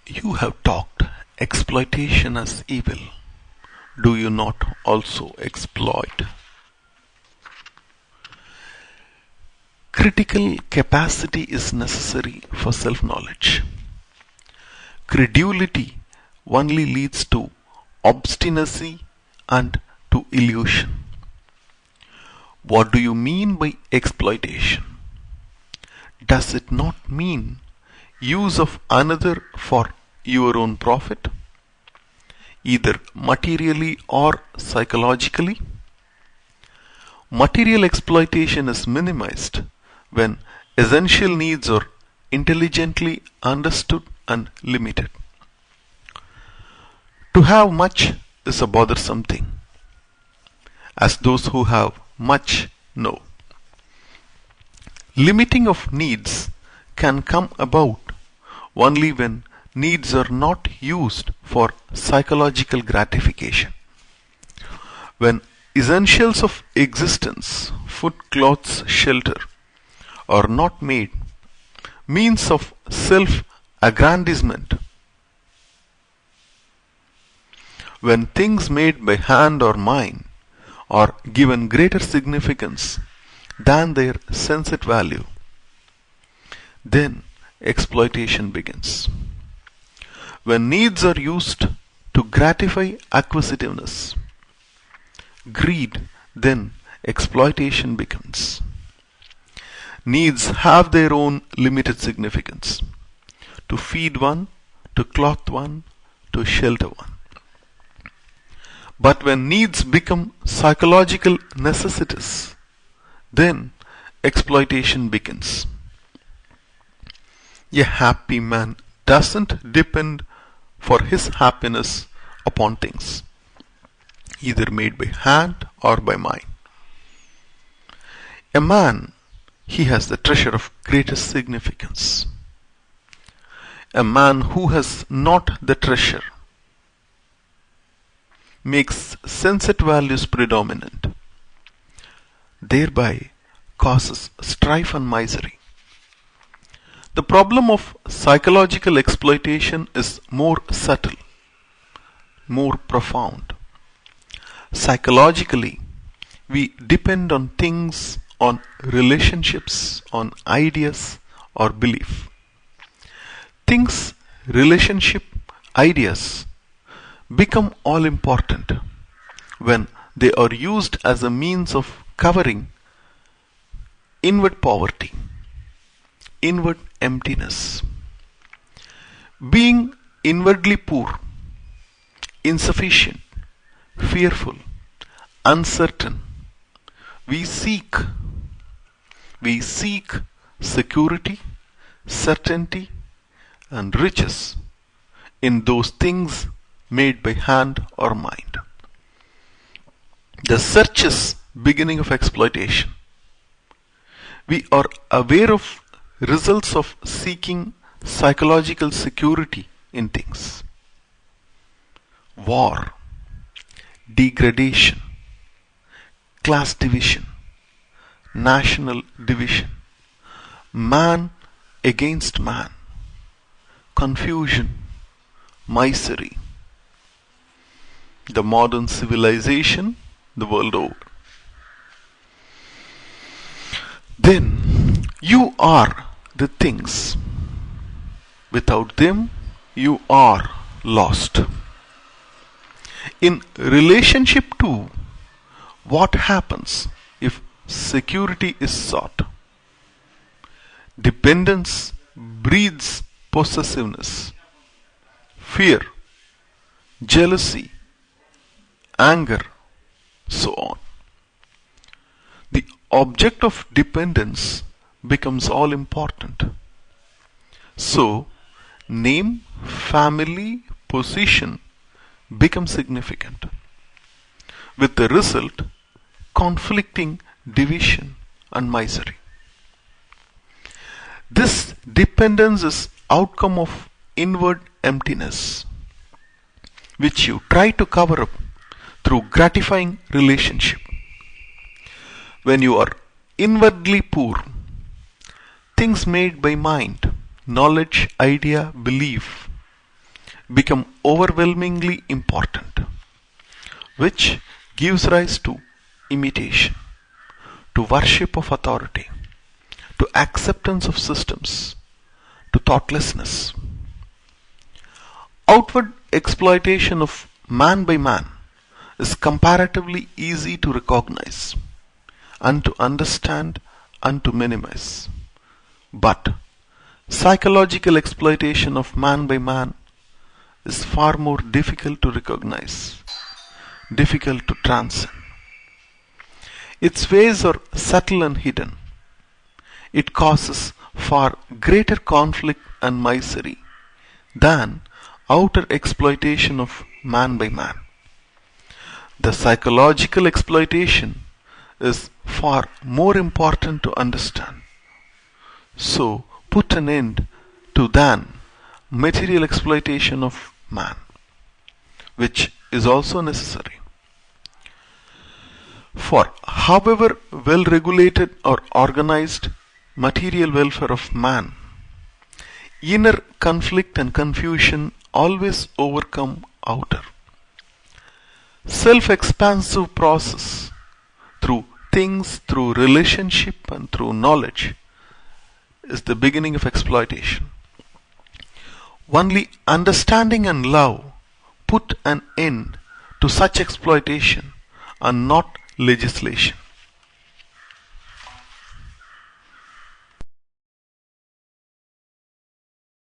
You have talked exploitation as evil. Do you not also exploit? Critical capacity is necessary for self-knowledge. Credulity only leads to obstinacy and to illusion. What do you mean by exploitation? Does it not mean use of another for your own profit, either materially or psychologically? Material exploitation is minimized when essential needs are intelligently understood and limited. To have much is a bothersome thing, as those who have much know. Limiting of needs can come about only when needs are not used for psychological gratification. When essentials of existence, food, clothes, shelter, are not made means of self-aggrandizement. When things made by hand or mind are given greater significance than their sensate value, then exploitation begins. When needs are used to gratify acquisitiveness, greed, then exploitation begins. Needs have their own limited significance. To feed one, to clothe one, to shelter one. But when needs become psychological necessities, then exploitation begins. A happy man doesn't depend for his happiness upon things, either made by hand or by mind. A man, he has the treasure of greatest significance. A man who has not the treasure makes sensate values predominant, thereby causes strife and misery. The problem of psychological exploitation is more subtle, more profound. Psychologically, we depend on things, on relationships, on ideas or belief. Things, relationship, ideas become all important when they are used as a means of covering inward poverty, inward emptiness. Being inwardly poor, insufficient, fearful, uncertain, we seek security, certainty, and riches in those things made by hand or mind. The search is beginning of exploitation. We are aware of results of seeking psychological security in things. War, degradation, class division, national division, man against man, confusion, misery. The modern civilization, the world over. Then you are the things. Without them, you are lost. In relationship to, what happens if security is sought? Dependence breeds possessiveness, fear, jealousy, anger, so on. The object of dependence becomes all important. So, name, family, position become significant, with the result conflicting division and misery. This dependence is outcome of inward emptiness, which you try to cover up through gratifying relationship. When you are inwardly poor, things made by mind, knowledge, idea, belief, become overwhelmingly important, which gives rise to imitation, to worship of authority, to acceptance of systems, to thoughtlessness. Outward exploitation of man by man is comparatively easy to recognize and to understand and to minimize. But psychological exploitation of man by man is far more difficult to recognize, difficult to transcend. Its ways are subtle and hidden. It causes far greater conflict and misery than outer exploitation of man by man. The psychological exploitation is far more important to understand. So put an end to than material exploitation of man, which is also necessary. For however well regulated or organized material welfare of man, inner conflict and confusion always overcome outer. Self-expansive process through things, through relationship and through knowledge is the beginning of exploitation. Only understanding and love put an end to such exploitation and not legislation.